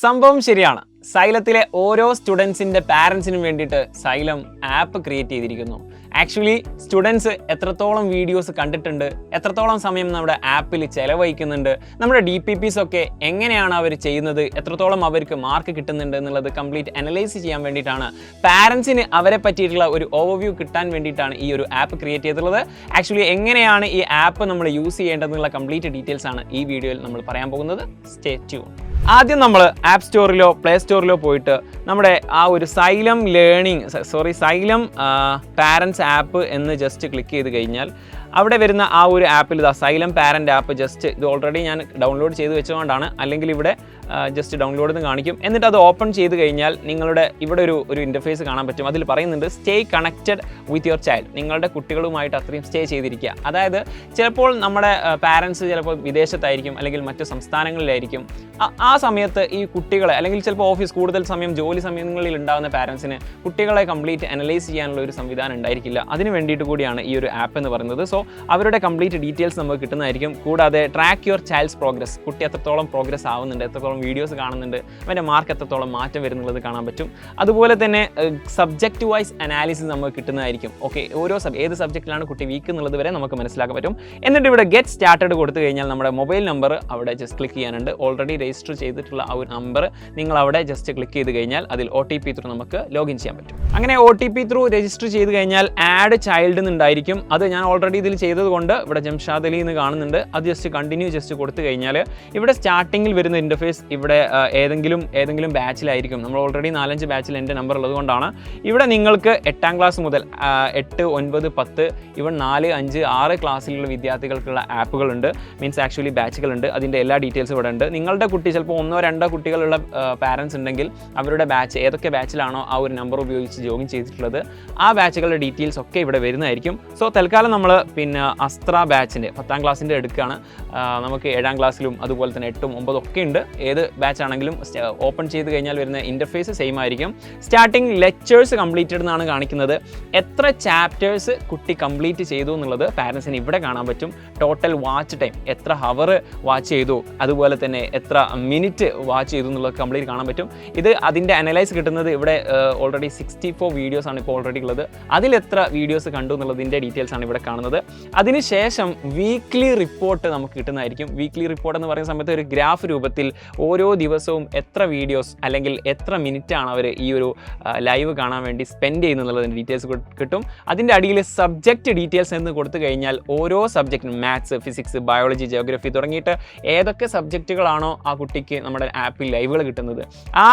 സംഭവം ശരിയാണ്. സൈലത്തിലെ ഓരോ സ്റ്റുഡൻസിൻ്റെ പാരൻസിനും വേണ്ടിയിട്ട് സൈലം ആപ്പ് ക്രിയേറ്റ് ചെയ്തിരിക്കുന്നു. ആക്ച്വലി സ്റ്റുഡൻസ് എത്രത്തോളം വീഡിയോസ് കണ്ടിട്ടുണ്ട്, എത്രത്തോളം സമയം നമ്മുടെ ആപ്പിൽ ചിലവഴിക്കുന്നുണ്ട്, നമ്മുടെ DPPs ഒക്കെ എങ്ങനെയാണ് അവർ ചെയ്യുന്നത്, എത്രത്തോളം അവർക്ക് മാർക്ക് കിട്ടുന്നുണ്ട് എന്നുള്ളത് കംപ്ലീറ്റ് അനലൈസ് ചെയ്യാൻ വേണ്ടിയിട്ടാണ് പാരൻസിന് അവരെ പറ്റിയിട്ടുള്ള ഒരു ഓവർവ്യൂ കിട്ടാൻ വേണ്ടിയിട്ടാണ് ഈ ഒരു ആപ്പ് ക്രിയേറ്റ് ചെയ്തിട്ടുള്ളത്. ആക്ച്വലി എങ്ങനെയാണ് ഈ ആപ്പ് നമ്മൾ യൂസ് ചെയ്യേണ്ടതെന്നുള്ള കംപ്ലീറ്റ് ഡീറ്റെയിൽസ് ആണ് ഈ വീഡിയോയിൽ നമ്മൾ പറയാൻ പോകുന്നത്. Stay tune. ആദ്യം നമ്മൾ ആപ്പ് സ്റ്റോറിലോ പ്ലേ സ്റ്റോറിലോ പോയിട്ട് നമ്മുടെ ആ ഒരു സൈലം പാരൻസ് ആപ്പ് എന്ന് ജസ്റ്റ് ക്ലിക്ക് ചെയ്ത് കഴിഞ്ഞാൽ അവിടെ വരുന്ന ആ ഒരു ആപ്പിൽ സൈലം പാരൻ്റ് ആപ്പ് ജസ്റ്റ് ഇത് ഓൾറെഡി ഞാൻ ഡൗൺലോഡ് ചെയ്ത് വെച്ചുകൊണ്ടാണ്, അല്ലെങ്കിൽ ഇവിടെ ജസ്റ്റ് ഡൗൺലോഡ് എന്ന് കാണിക്കും. എന്നിട്ട് അത് ഓപ്പൺ ചെയ്ത് കഴിഞ്ഞാൽ നിങ്ങളുടെ ഇവിടെ ഒരു ഇൻ്റർഫേസ് കാണാൻ പറ്റും. അതിൽ പറയുന്നുണ്ട് stay connected with your child. നിങ്ങളുടെ കുട്ടികളുമായിട്ട് അത്രയും സ്റ്റേ ചെയ്തിരിക്കുക. അതായത് ചിലപ്പോൾ നമ്മുടെ പാരൻസ് ചിലപ്പോൾ വിദേശത്തായിരിക്കും, അല്ലെങ്കിൽ മറ്റു സംസ്ഥാനങ്ങളിലായിരിക്കും. ആ സമയത്ത് ഈ കുട്ടികളെ, അല്ലെങ്കിൽ ചിലപ്പോൾ കൂടുതൽ സമയം ജോലി സമയങ്ങളിൽ ഉണ്ടാകുന്ന പാരൻസിന് കുട്ടികളെ കംപ്ലീറ്റ് അനലൈസ് ചെയ്യാനുള്ള ഒരു സംവിധാനം ഉണ്ടായിരിക്കില്ല. അതിന് വേണ്ടിയിട്ട് കൂടിയാണ് ഈ ഒരു ആപ്പ് എന്ന് പറയുന്നത്. സോ അവരുടെ കംപ്ലീറ്റ് ഡീറ്റെയിൽസ് നമുക്ക് കിട്ടുന്നതായിരിക്കും. കൂടാതെ ട്രാക്ക് യുവർ ചൈൽഡ്സ് പ്രോഗ്രസ്, കുട്ടി എത്രത്തോളം പ്രോഗ്രസ് ആവുന്നുണ്ട്, എത്രത്തോളം വീഡിയോസ് കാണുന്നുണ്ട്, അവൻ്റെ മാർക്ക് എത്രത്തോളം മാറ്റം വരുന്നുള്ളത് കാണാൻ പറ്റും. അതുപോലെ തന്നെ സബ്ജക്റ്റ് വൈസ് അനാലിസിസ് നമുക്ക് കിട്ടുന്നതായിരിക്കും. ഓക്കെ, ഏത് സബ്ജക്റ്റിലാണ് കുട്ടി വീക്ക് എന്നുള്ളത് വരെ നമുക്ക് മനസ്സിലാക്കാൻ പറ്റും. എന്നിട്ട് ഇവിടെ ഗെറ്റ് സ്റ്റാർട്ടഡ് കൊടുത്തു കഴിഞ്ഞാൽ നമ്മുടെ മൊബൈൽ നമ്പർ അവിടെ ജസ്റ്റ് ക്ലിക്ക് ചെയ്യാനുണ്ട്. ഓൾറെഡി രജിസ്റ്റർ ചെയ്തിട്ടുള്ള ആ ഒരു നമ്പർ നിങ്ങൾ അവിടെ ജസ്റ്റ് ക്ലിക്ക് ചെയ്ത് കഴിഞ്ഞാൽ അതിൽ OTP ത്രൂ നമുക്ക് ലോഗിൻ ചെയ്യാൻ പറ്റും. അങ്ങനെ OTP ത്രൂ രജിസ്റ്റർ ചെയ്ത് കഴിഞ്ഞാൽ ആഡ് ചൈൽഡ് എന്നുണ്ടായിരിക്കും. അത് ഞാൻ ഓൾറെഡി ഇതിൽ ചെയ്തതുകൊണ്ട് ഇവിടെ ജംഷാദ് അലി എന്ന് കാണുന്നുണ്ട്. അത് ജസ്റ്റ് കണ്ടിന്യൂ ജസ്റ്റ് കൊടുത്തു കഴിഞ്ഞാൽ ഇവിടെ സ്റ്റാർട്ടിങ്ങിൽ വരുന്ന ഇൻ്റർഫേസ് ഇവിടെ ഏതെങ്കിലും ബാച്ചിലായിരിക്കും. നമ്മൾ ഓൾറെഡി 4-5 ബാച്ചിൽ എൻ്റെ നമ്പർ ഉള്ളത് കൊണ്ടാണ്. ഇവിടെ നിങ്ങൾക്ക് 8ാം ക്ലാസ് മുതൽ 8, 9, 10 ഇവൺ 4, 5, 6 ക്ലാസ്സിലുള്ള വിദ്യാർത്ഥികൾക്കുള്ള ആപ്പുകളുണ്ട്. Means actually ബാച്ചുകളുണ്ട്. അതിൻ്റെ എല്ലാ ഡീറ്റെയിൽസും ഇവിടെ ഉണ്ട്. നിങ്ങളുടെ കുട്ടി ചിലപ്പോൾ 1-2 കുട്ടികളുള്ള പാരൻസ് ഉണ്ടെങ്കിൽ അവരുടെ ബാച്ച് ഏതൊക്കെ ബാച്ചിലാണോ ആ ഒരു നമ്പർ ഉപയോഗിച്ച് ജോയിൻ ചെയ്തിട്ടുള്ളത് ആ ബാച്ചുകളുടെ ഡീറ്റെയിൽസ് ഒക്കെ ഇവിടെ വരുന്നതായിരിക്കും. സോ തൽക്കാലം നമ്മൾ അസ്ത്ര ബാച്ചിൻ്റെ 10ാം ക്ലാസ്സിൻ്റെ എടുക്കുകയാണ്. നമുക്ക് 7ാം ക്ലാസ്സിലും അതുപോലെ തന്നെ 8, 9 ഒക്കെ ഉണ്ട്. ഏത് ബാച്ച് ആണെങ്കിലും ഓപ്പൺ ചെയ്ത് കഴിഞ്ഞാൽ വരുന്ന ഇൻ്റർഫേസ് സെയിം ആയിരിക്കും. സ്റ്റാർട്ടിങ് ലെക്ചേഴ്സ് കംപ്ലീറ്റഡ് എന്നാണ് കാണിക്കുന്നത്. എത്ര ചാപ്റ്റേഴ്സ് കുട്ടി കംപ്ലീറ്റ് ചെയ്തു എന്നുള്ളത് പാരൻസിന് ഇവിടെ കാണാൻ പറ്റും. ടോട്ടൽ വാച്ച് ടൈം, എത്ര ഹവർ വാച്ച് ചെയ്തു, അതുപോലെ തന്നെ എത്ര മിനിറ്റ് വാച്ച് ചെയ്തു എന്നുള്ളത് കംപ്ലീറ്റ് കാണാൻ പറ്റും. ഇത് അതിൻ്റെ അനലൈസ് കിട്ടുന്നത് ഇവിടെ ഓൾറെഡി 64 വീഡിയോസ് ആണ് ഇപ്പോൾ ഓൾറെഡി ഉള്ളത്. അതിലെത്ര വീഡിയോസ് കണ്ടു എന്നുള്ളതിൻ്റെ ഡീറ്റെയിൽസ് ആണ് ഇവിടെ കാണുന്നത്. അതിനുശേഷം വീക്ക്ലി റിപ്പോർട്ട് നമുക്ക് കിട്ടുന്നതായിരിക്കും. വീക്ക്ലി റിപ്പോർട്ട് എന്ന് പറയുന്ന സമയത്ത് ഒരു ഗ്രാഫ് രൂപത്തിൽ ഓരോ ദിവസവും എത്ര വീഡിയോസ് അല്ലെങ്കിൽ എത്ര മിനിറ്റാണ് അവർ ഈ ഒരു ലൈവ് കാണാൻ വേണ്ടി സ്പെൻഡ് ചെയ്യുന്നതിൻ്റെ ഡീറ്റെയിൽസ് കിട്ടും. അതിൻ്റെ അടിയിൽ സബ്ജക്റ്റ് ഡീറ്റെയിൽസ് എന്ന് കൊടുത്തു കഴിഞ്ഞാൽ ഓരോ സബ്ജക്റ്റിനും മാത്സ്, ഫിസിക്സ്, ബയോളജി, ജിയോഗ്രഫി തുടങ്ങിയിട്ട് ഏതൊക്കെ സബ്ജക്റ്റുകളാണോ ആ കുട്ടിക്ക് നമ്മുടെ ആപ്പിൽ ലൈവുകൾ കിട്ടുന്നത് ആ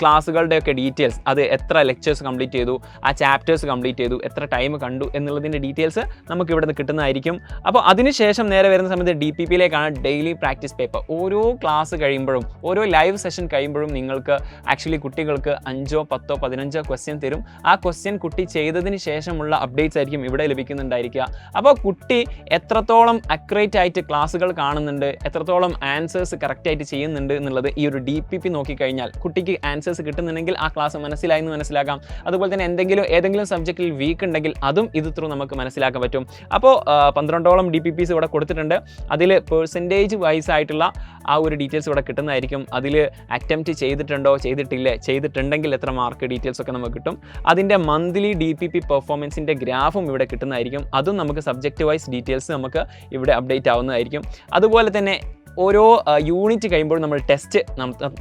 ക്ലാസ്സുകളുടെയൊക്കെ ഡീറ്റെയിൽസ്, അത് എത്ര ലെക്ചേഴ്സ് കംപ്ലീറ്റ് ചെയ്തു, ആ ചാപ്റ്റേഴ്സ് കംപ്ലീറ്റ് ചെയ്തു, എത്ര ടൈം കണ്ടു എന്നുള്ളതിൻ്റെ ഡീറ്റെയിൽസ് നമുക്ക് ഇവിടെ നിന്ന് കിട്ടുന്നതായിരിക്കും. അപ്പോൾ അതിനുശേഷം നേരെ വരുന്ന സമയത്ത് DPPയിലേക്കാണ് ഡെയിലി പ്രാക്ടീസ് പേപ്പർ. ഓരോ ക്ലാസ് കഴിയുമ്പോഴും ഓരോ ലൈവ് സെഷൻ കഴിയുമ്പോഴും നിങ്ങൾക്ക് ആക്ച്വലി കുട്ടികൾക്ക് 5, 10, 15 ക്വസ്റ്റ്യൻ തരും. ആ ക്വസ്റ്റ്യൻ കുട്ടി ചെയ്തതിന് ശേഷമുള്ള അപ്ഡേറ്റ്സ് ആയിരിക്കും ഇവിടെ ലഭിക്കുന്നുണ്ടായിരിക്കുക. അപ്പോൾ കുട്ടി എത്രത്തോളം അക്യുറേറ്റ് ആയിട്ട് ക്ലാസ്സുകൾ കാണുന്നുണ്ട്, എത്രത്തോളം ആൻസേഴ്സ് കറക്റ്റായിട്ട് ചെയ്യുന്നുണ്ട് എന്നുള്ളത് ഈ ഒരു DPP നോക്കിക്കഴിഞ്ഞാൽ കുട്ടിക്ക് ആൻസേഴ്സ് കിട്ടുന്നുണ്ടെങ്കിൽ ആ ക്ലാസ് മനസ്സിലായെന്ന് മനസ്സിലാക്കാം. അതുപോലെ തന്നെ ഏതെങ്കിലും സബ്ജക്റ്റിൽ വീക്ക് ഉണ്ടെങ്കിൽ അതും ഇത് ത്രൂ നമുക്ക് മനസ്സിലാക്കാൻ പറ്റും. അപ്പോൾ 12ഓളം DPPs ഇവിടെ കൊടുത്തിട്ടുണ്ട്. അതിൽ പെർസെൻറ്റേജ് വൈസ് ആയിട്ടുള്ള ആ ഒരു ഡീറ്റെയിൽസ് ഇവിടെ കിട്ടുന്നതായിരിക്കും. അതിൽ അറ്റംപ്റ്റ് ചെയ്തിട്ടുണ്ടോ, ചെയ്തിട്ടുണ്ടെങ്കിൽ എത്ര മാർക്ക്, ഡീറ്റെയിൽസ് ഒക്കെ നമുക്ക് കിട്ടും. അതിൻ്റെ മന്ത്ലി DPP പെർഫോമൻസിൻ്റെ ഗ്രാഫും ഇവിടെ കിട്ടുന്നതായിരിക്കും. അതും നമുക്ക് സബ്ജക്റ്റ് വൈസ് ഡീറ്റെയിൽസ് നമുക്ക് ഇവിടെ അപ്ഡേറ്റ് ആവുന്നതായിരിക്കും. അതുപോലെ തന്നെ ഓരോ യൂണിറ്റ് കഴിയുമ്പോൾ നമ്മൾ ടെസ്റ്റ്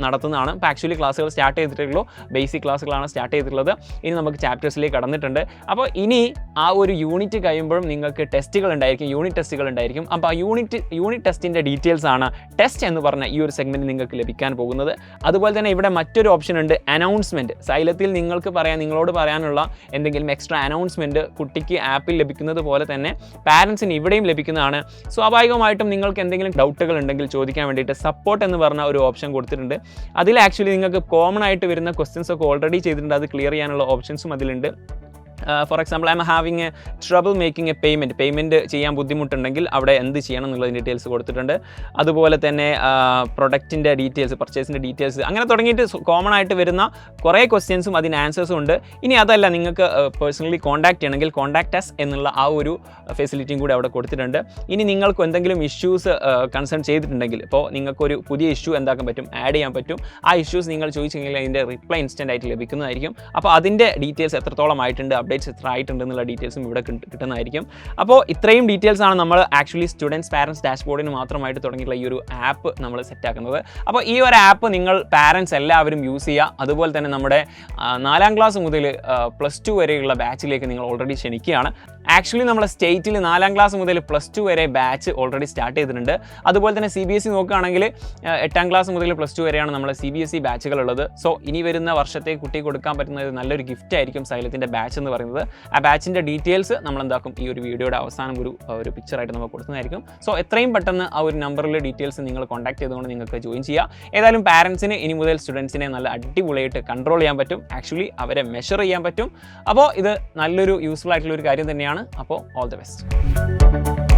നടത്തുന്നതാണ്. ഇപ്പോൾ ആക്ച്വലി ക്ലാസ്സുകൾ സ്റ്റാർട്ട് ചെയ്തിട്ടുള്ളൂ, ബേസിക് ക്ലാസ്സുകളാണ് സ്റ്റാർട്ട് ചെയ്തിട്ടുള്ളത്. ഇനി നമുക്ക് ചാപ്റ്റേഴ്സിലേക്ക് കടന്നിട്ടുണ്ട്. അപ്പോൾ ഇനി ആ ഒരു യൂണിറ്റ് കഴിയുമ്പോഴും നിങ്ങൾക്ക് ടെസ്റ്റുകൾ ഉണ്ടായിരിക്കും, യൂണിറ്റ് ടെസ്റ്റുകൾ ഉണ്ടായിരിക്കും. അപ്പോൾ ആ യൂണിറ്റ് ടെസ്റ്റിൻ്റെ ഡീറ്റെയിൽസ് ആണ് ടെസ്റ്റ് എന്ന് പറഞ്ഞ ഈ ഒരു സെഗ്മെൻറ്റ് നിങ്ങൾക്ക് ലഭിക്കാൻ പോകുന്നത്. അതുപോലെ തന്നെ ഇവിടെ മറ്റൊരു ഓപ്ഷൻ ഉണ്ട്, അനൗൺസ്മെൻറ്റ്. സൈലത്തിൽ നിങ്ങളോട് പറയാനുള്ള എന്തെങ്കിലും എക്സ്ട്രാ അനൗൺസ്മെൻറ്റ് കുട്ടിക്ക് ആപ്പിൽ ലഭിക്കുന്നത് പോലെ തന്നെ പാരൻസിന് ഇവിടെയും ലഭിക്കുന്നതാണ്. സ്വാഭാവികമായിട്ടും നിങ്ങൾക്ക് എന്തെങ്കിലും ഡൗട്ടുകൾ ഉണ്ടെങ്കിൽ ചോദിക്കാൻ വേണ്ടിയിട്ട് സപ്പോർട്ട് എന്ന് പറഞ്ഞ ഒരു ഓപ്ഷൻ കൊടുത്തിട്ടുണ്ട്. അതിൽ ആക്ച്വലി നിങ്ങൾക്ക് കോമൺ ആയിട്ട് വരുന്ന ക്വസ്റ്റ്യൻസ് ഒക്കെ ഓൾറെഡി ചെയ്തിട്ടുണ്ട്. അത് ക്ലിയർ ചെയ്യാനുള്ള ഓപ്ഷൻസും അതിലുണ്ട്. For example I M having A trouble making A payment ചെയ്യാൻ ബുദ്ധിമുട്ടുണ്ടെങ്കിൽ അവിടെ എന്ത് ചെയ്യണം എന്നുള്ളതിൻ്റെ ഡീറ്റെയിൽസ് കൊടുത്തിട്ടുണ്ട്. അതുപോലെ തന്നെ പ്രൊഡക്റ്റിൻ്റെ ഡീറ്റെയിൽസ്, പർച്ചേസിൻ്റെ ഡീറ്റെയിൽസ്, അങ്ങനെ തുടങ്ങിയിട്ട് കോമൺ ആയിട്ട് വരുന്ന കുറേ ക്വസ്റ്റ്യൻസും അതിന് ആൻസേഴ്സും ഉണ്ട്. ഇനി അതല്ല, നിങ്ങൾക്ക് പേഴ്സണലി കോൺടാക്ട് ചെയ്യണമെങ്കിൽ കോൺടാക്ട് അസ് എന്നുള്ള ആ ഒരു ഫെസിലിറ്റിയും കൂടി അവിടെ കൊടുത്തിട്ടുണ്ട്. ഇനി നിങ്ങൾക്ക് എന്തെങ്കിലും ഇഷ്യൂസ് കൺസേൺ ചെയ്തിട്ടുണ്ടെങ്കിൽ, ഇപ്പോൾ നിങ്ങൾക്കൊരു പുതിയ ഇഷ്യൂ എന്താക്കാൻ പറ്റും, ആഡ് ചെയ്യാൻ പറ്റും. ആ ഇഷ്യൂസ് നിങ്ങൾ ചോദിച്ചെങ്കിൽ അതിൻ്റെ റിപ്ലൈ ഇൻസ്റ്റൻ്റ് ആയിട്ട് ലഭിക്കുന്നതായിരിക്കും. അപ്പോൾ അതിൻ്റെ ഡീറ്റെയിൽസ് എത്രത്തോളം ആയിട്ടുണ്ട്, അപ്ഡേറ്റ്സ് എത്ര ആയിട്ടുണ്ട് എന്നുള്ള ഡീറ്റെയിൽസും ഇവിടെ കിട്ടുന്നതായിരിക്കും. അപ്പോൾ ഇത്രയും ഡീറ്റെയിൽസാണ് നമ്മൾ ആക്ച്വലി സ്റ്റുഡൻസ് പാരൻസ് ഡാഷ്ബോർഡിന് മാത്രമായിട്ട് തുടങ്ങിയിട്ടുള്ള ഈ ഒരു ആപ്പ് നമ്മൾ സെറ്റാക്കുന്നത്. അപ്പോൾ ഈ ഒരു ആപ്പ് നിങ്ങൾ പാരൻസ് എല്ലാവരും യൂസ് ചെയ്യുക. അതുപോലെ തന്നെ നമ്മുടെ 4ാം ക്ലാസ് മുതൽ +2 വരെയുള്ള ബാച്ചിലേക്ക് നിങ്ങൾ ഓൾറെഡി ക്ഷണിക്കുകയാണ്. ആക്ച്വലി നമ്മുടെ സ്റ്റേറ്റിൽ 4ാം ക്ലാസ് മുതൽ +2 വരെ ബാച്ച് ഓൾറെഡി സ്റ്റാർട്ട് ചെയ്തിട്ടുണ്ട്. അതുപോലെ തന്നെ CBSE നോക്കുകയാണെങ്കിൽ 8ാം ക്ലാസ് മുതൽ +2 വരെയാണ് നമ്മുടെ CBSE ബാച്ചുകളുള്ളത്. സോ ഇനി വരുന്ന വർഷത്തേക്ക് കുട്ടിക്ക് കൊടുക്കാൻ പറ്റുന്ന നല്ലൊരു ഗിഫ്റ്റ് ആയിരിക്കും സൈലത്തിൻ്റെ ബാച്ച് എന്ന് പറയുന്നത്. ആ ബാച്ചിൻ്റെ ഡീറ്റെയിൽസ് നമ്മൾ എന്താക്കും, ഈ ഒരു വീഡിയോയുടെ അവസാനം ഒരു പിക്ചറായിട്ട് നമുക്ക് കൊടുക്കുന്നതായിരിക്കും. സോ എത്രയും പെട്ടെന്ന് ആ ഒരു നമ്പറിൽ ഡീറ്റെയിൽസ് നിങ്ങൾ കോൺടാക്ട് ചെയ്തുകൊണ്ട് നിങ്ങൾക്ക് ജോയിൻ ചെയ്യാം. ഏതായാലും പാരൻസിന് ഇനി മുതൽ സ്റ്റുഡൻസിനെ നല്ല അടിപൊളിയായിട്ട് കൺട്രോൾ ചെയ്യാൻ പറ്റും, ആക്ച്വലി അവരെ മെഷർ ചെയ്യാൻ പറ്റും. അപ്പോൾ ഇത് നല്ലൊരു യൂസ്ഫുൾ ആയിട്ടുള്ള ഒരു കാര്യം തന്നെയാണ്. അപ്പോൾ ഓൾ ദി ബെസ്റ്റ്.